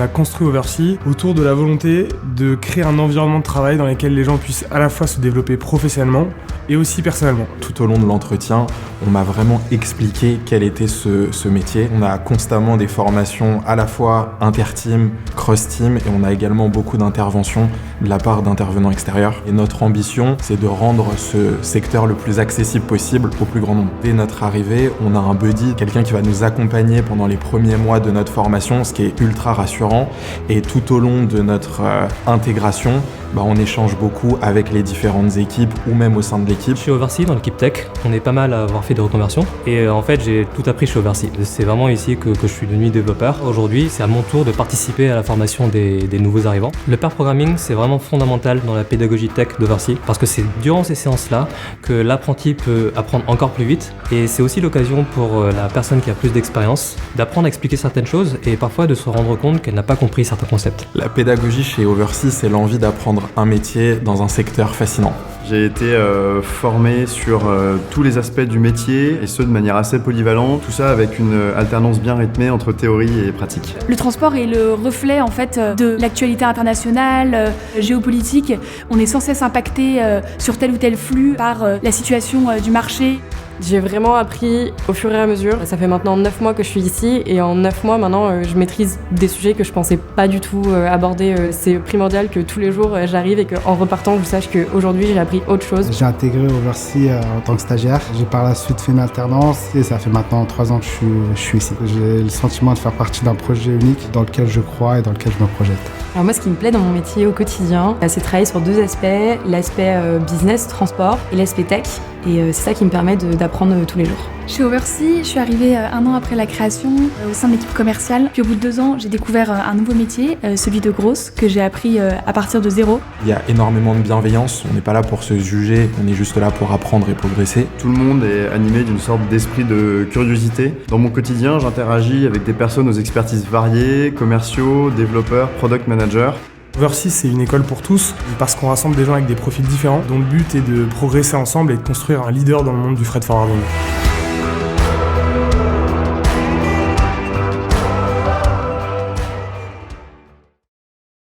on a construit Oversea autour de la volonté de créer un environnement de travail dans lequel les gens puissent à la fois se développer professionnellement et aussi personnellement. Tout au long de l'entretien, on m'a vraiment expliqué quel était ce métier. On a constamment des formations à la fois inter-team, cross-team, et on a également beaucoup d'interventions de la part d'intervenants extérieurs. Et notre ambition, c'est de rendre ce secteur le plus accessible possible au plus grand nombre. Dès notre arrivée, on a un buddy, quelqu'un qui va nous accompagner pendant les premiers mois de notre formation, ce qui est ultra rassurant. Et tout au long de notre intégration, on échange beaucoup avec les différentes équipes ou même au sein de l'équipe. Chez Oversea, dans l'équipe tech, on est pas mal à avoir fait des reconversions et en fait j'ai tout appris chez Oversea. C'est vraiment ici que je suis devenu développeur. Aujourd'hui, c'est à mon tour de participer à la formation des nouveaux arrivants. Le pair programming, c'est vraiment fondamental dans la pédagogie tech d'Oversea parce que c'est durant ces séances-là que l'apprenti peut apprendre encore plus vite et c'est aussi l'occasion pour la personne qui a plus d'expérience d'apprendre à expliquer certaines choses et parfois de se rendre compte qu'elle n'a pas compris certains concepts. La pédagogie chez Oversea, c'est l'envie d'apprendre un métier dans un secteur fascinant. J'ai été formé sur tous les aspects du métier et ce de manière assez polyvalente, tout ça avec une alternance bien rythmée entre théorie et pratique. Le transport est le reflet en fait de l'actualité internationale, géopolitique. On est sans cesse impacté sur tel ou tel flux par la situation du marché. J'ai vraiment appris au fur et à mesure. Ça fait maintenant 9 mois que je suis ici et en 9 mois maintenant je maîtrise des sujets que je pensais pas du tout aborder. C'est primordial que tous les jours j'arrive et qu'en repartant je sache qu'aujourd'hui j'ai appris autre chose. J'ai intégré Oversea en tant que stagiaire. J'ai par la suite fait une alternance et ça fait maintenant 3 ans que je suis ici. J'ai le sentiment de faire partie d'un projet unique dans lequel je crois et dans lequel je me projette. Alors moi ce qui me plaît dans mon métier au quotidien, c'est de travailler sur 2 aspects, l'aspect business, transport et l'aspect tech. Et c'est ça qui me permet d'apprendre tous les jours. Chez Oversea, je suis arrivée 1 an après la création au sein de l'équipe commerciale. Puis au bout de 2 ans, j'ai découvert un nouveau métier, celui de grosse, que j'ai appris à partir de zéro. Il y a énormément de bienveillance, on n'est pas là pour se juger, on est juste là pour apprendre et progresser. Tout le monde est animé d'une sorte d'esprit de curiosité. Dans mon quotidien, j'interagis avec des personnes aux expertises variées, commerciaux, développeurs, product managers. Oversea, c'est une école pour tous parce qu'on rassemble des gens avec des profils différents dont le but est de progresser ensemble et de construire un leader dans le monde du freight forwarding.